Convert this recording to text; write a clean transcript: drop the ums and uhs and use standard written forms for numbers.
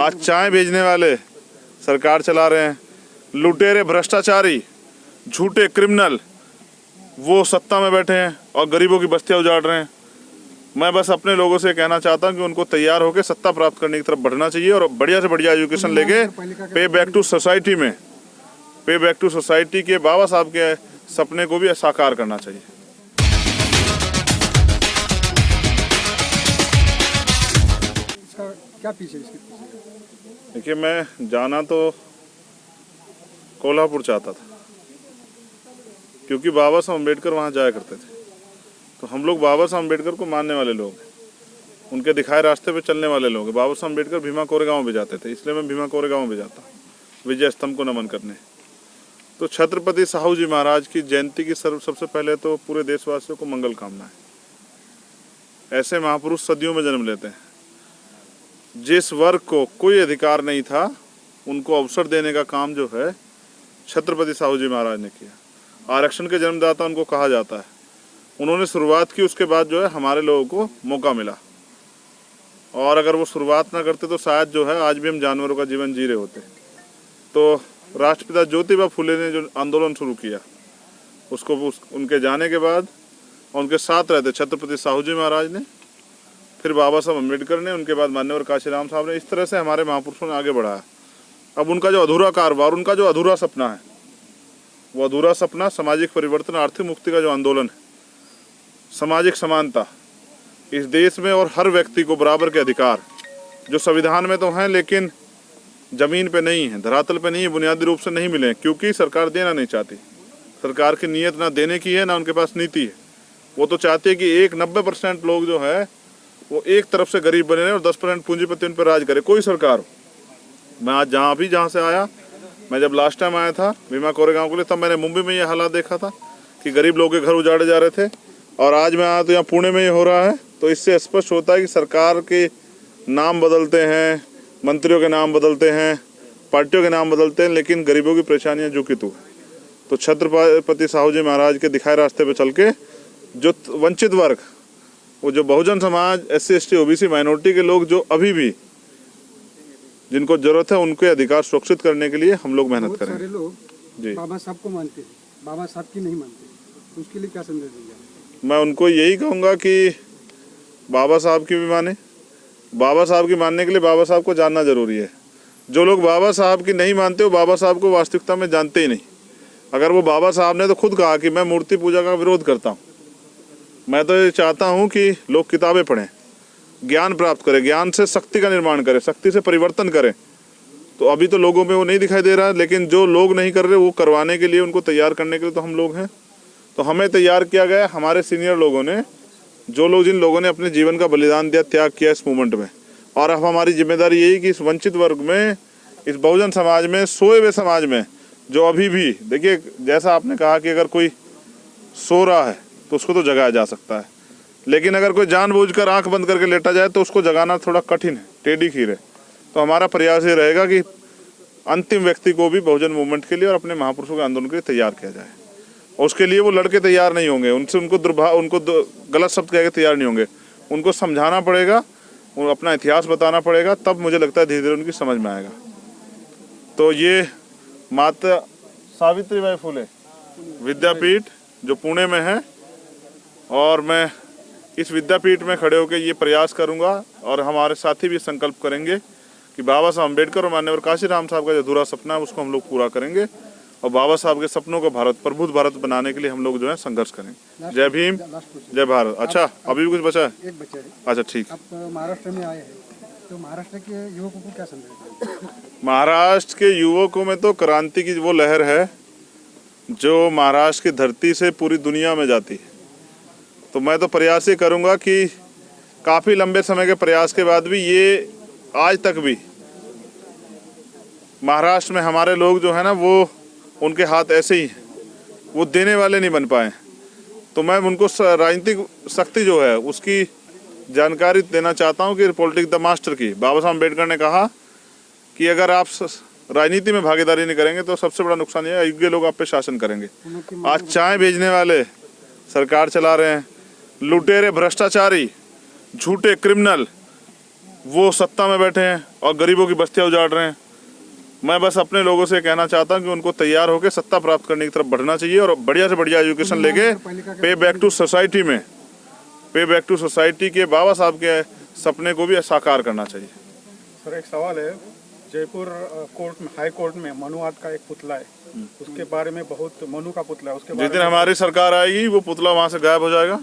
आज चाय भेजने वाले सरकार चला रहे हैं, लुटेरे भ्रष्टाचारी झूठे क्रिमिनल वो सत्ता में बैठे हैं और गरीबों की बस्तियां उजाड़ रहे हैं। मैं बस अपने लोगों से कहना चाहता हूं कि उनको तैयार होकर सत्ता प्राप्त करने की तरफ बढ़ना चाहिए और बढ़िया से बढ़िया एजुकेशन लेके पे बैक टू सोसाइटी में, पे बैक टू सोसाइटी के बाबा साहब के सपने को भी साकार करना चाहिए। इसका क्या पीछे इसके पीछे? देखिए, मैं जाना तो कोल्हापुर चाहता था क्योंकि बाबा साहब अम्बेडकर वहाँ जाया करते थे। तो हम लोग बाबा साहब अम्बेडकर को मानने वाले लोग हैं, उनके दिखाए रास्ते पे चलने वाले लोग हैं। बाबा साहब अम्बेडकर भीमा कोरेगांव भी जाते थे, इसलिए मैं भीमा कोरेगांव भी जाता हूँ विजय स्तंभ को नमन करने। तो छत्रपति साहू जी महाराज की जयंती की सबसे पहले तो पूरे देशवासियों को मंगल कामना है। ऐसे महापुरुष सदियों में जन्म लेते हैं। जिस वर्ग को कोई अधिकार नहीं था उनको अवसर देने का काम जो है छत्रपति साहू जी महाराज ने किया। आरक्षण के जन्मदाता उनको कहा जाता है। उन्होंने शुरुआत की, उसके बाद जो है हमारे लोगों को मौका मिला। और अगर वो शुरुआत ना करते तो शायद जो है आज भी हम जानवरों का जीवन जी रहे होते। तो राष्ट्रपिता ज्योतिबा फुले ने जो आंदोलन शुरू किया उसको उनके जाने के बाद उनके साथ रहते छत्रपति साहू जी महाराज ने, फिर बाबा साहब अम्बेडकर ने, उनके बाद मान्यवर काशीराम साहब ने, इस तरह से हमारे महापुरुषों ने आगे बढ़ाया। अब उनका जो अधूरा कारोबार, उनका जो अधूरा सपना है, वो अधूरा सपना सामाजिक परिवर्तन, आर्थिक मुक्ति का जो आंदोलन है, सामाजिक समानता इस देश में और हर व्यक्ति को बराबर के अधिकार जो संविधान में तो हैं लेकिन ज़मीन पे नहीं है, धरातल पे नहीं है, बुनियादी रूप से नहीं मिले हैं क्योंकि सरकार देना नहीं चाहती। सरकार की नीयत ना देने की है ना उनके पास नीति है। वो तो चाहती है कि 90% लोग जो है वो एक तरफ से गरीब बने रहे और 10% पूंजीपति उन पर राज करे, कोई सरकार हो। मैं आज जहाँ से आया, मैं जब लास्ट टाइम आया था भीमा कोरेगांव के लिए, तब मैंने मुंबई में ये हालात देखा था कि गरीब लोगों के घर उजाड़े जा रहे थे, और आज मैं आया तो यहाँ पुणे में ये हो रहा है। तो इससे स्पष्ट होता है कि सरकार के नाम बदलते हैं, मंत्रियों के नाम बदलते हैं, पार्टियों के नाम बदलते हैं, लेकिन गरीबों की परेशानियाँ जो कि तो छत्रपति साहू जी महाराज के दिखाए रास्ते पर चल के जो वंचित वर्ग, वो जो Bahujan Samaj, SC ST OBC minority के लोग जो अभी भी जिनको जरूरत है उनके अधिकार सुरक्षित करने के लिए हम लोग मेहनत करेंगे। सारे लोग जी बाबा साहब को मानते हैं, बाबा साहब की नहीं मानते, तो उसके लिए क्या संदेश देंगे? मैं उनको यही कहूँगा कि बाबा साहब की भी माने। बाबा साहब की मानने के लिए बाबा साहब को जानना जरूरी है। जो लोग बाबा साहब की नहीं मानते वो बाबा साहब को वास्तविकता में जानते ही नहीं। अगर वो बाबा साहब ने तो खुद कहा कि मैं मूर्ति पूजा का विरोध करता हूँ, मैं तो ये चाहता हूँ कि लोग किताबें पढ़ें, ज्ञान प्राप्त करें, ज्ञान से शक्ति का निर्माण करें, शक्ति से परिवर्तन करें। तो अभी तो लोगों में वो नहीं दिखाई दे रहा है, लेकिन जो लोग नहीं कर रहे वो करवाने के लिए, उनको तैयार करने के लिए तो हम लोग हैं। तो हमें तैयार किया गया हमारे सीनियर लोगों ने, जिन लोगों ने अपने जीवन का बलिदान दिया, त्याग किया इस मूवमेंट में। और अब हमारी जिम्मेदारी यही कि इस वंचित वर्ग में, इस बहुजन समाज में, सोए हुए समाज में जो अभी भी, देखिए जैसा आपने कहा कि अगर कोई सो रहा है तो उसको तो जगाया जा सकता है, लेकिन अगर कोई जानबूझकर आंख बंद करके लेटा जाए तो उसको जगाना थोड़ा कठिन है, टेढ़ी खीर है। तो हमारा प्रयास ये रहेगा कि अंतिम व्यक्ति को भी बहुजन मूवमेंट के लिए और अपने महापुरुषों के आंदोलन के लिए तैयार किया जाए। और उसके लिए वो लड़के तैयार नहीं होंगे, उनको गलत शब्द कह के तैयार नहीं होंगे। उनको समझाना पड़ेगा, अपना इतिहास बताना पड़ेगा, तब मुझे लगता है धीरे धीरे उनकी समझ में आएगा। तो ये माता सावित्रीबाई फुले विद्यापीठ जो पुणे में है, और मैं इस विद्यापीठ में खड़े होकर ये प्रयास करूंगा और हमारे साथी भी संकल्प करेंगे कि बाबा साहब अम्बेडकर और मान्यवर काशीराम साहब का जो अधूरा सपना है उसको हम लोग पूरा करेंगे, और बाबा साहब के सपनों को प्रबुद्ध भारत बनाने के लिए हम लोग जो है संघर्ष करेंगे। जय भीम, जय भारत। अच्छा, अभी भी कुछ बचा है? एक बच्चा है। अच्छा, ठीक। आप महाराष्ट्र में आए हैं, तो महाराष्ट्र के युवकों को क्या संदेश देंगे? महाराष्ट्र के युवकों में तो क्रांति की वो लहर है जो महाराष्ट्र की धरती से पूरी दुनिया में जाती है। तो मैं तो प्रयास ये करूँगा कि काफ़ी लंबे समय के प्रयास के बाद भी ये आज तक भी महाराष्ट्र में हमारे लोग जो है ना, वो उनके हाथ ऐसे ही, वो देने वाले नहीं बन पाए। तो मैं उनको राजनीतिक शक्ति जो है उसकी जानकारी देना चाहता हूँ कि पॉलिटिक्स द मास्टर की। बाबा साहब अम्बेडकर ने कहा कि अगर आप राजनीति में भागीदारी नहीं करेंगे तो सबसे बड़ा नुकसान ये है, अयोग्य लोग आप पे शासन करेंगे। आज चाय भेजने वाले सरकार चला रहे हैं, लुटेरे भ्रष्टाचारी झूठे क्रिमिनल वो सत्ता में बैठे हैं और गरीबों की बस्तियां उजाड़ रहे हैं। मैं बस अपने लोगों से कहना चाहता हूं कि उनको तैयार होकर सत्ता प्राप्त करने की तरफ बढ़ना चाहिए और बढ़िया से बढ़िया एजुकेशन लेके पे बैक टू सोसाइटी में, पे बैक टू सोसाइटी के बाबा साहब के सपने को भी साकार करना चाहिए। सर एक सवाल है, जयपुर कोर्ट में, हाई कोर्ट में मनुवाद का एक पुतला है, उसके बारे में बहुत, मनु का पुतला है, उसके जिस बारे दिन में हमारी सरकार आएगी वो पुतला वहां से गायब हो जाएगा।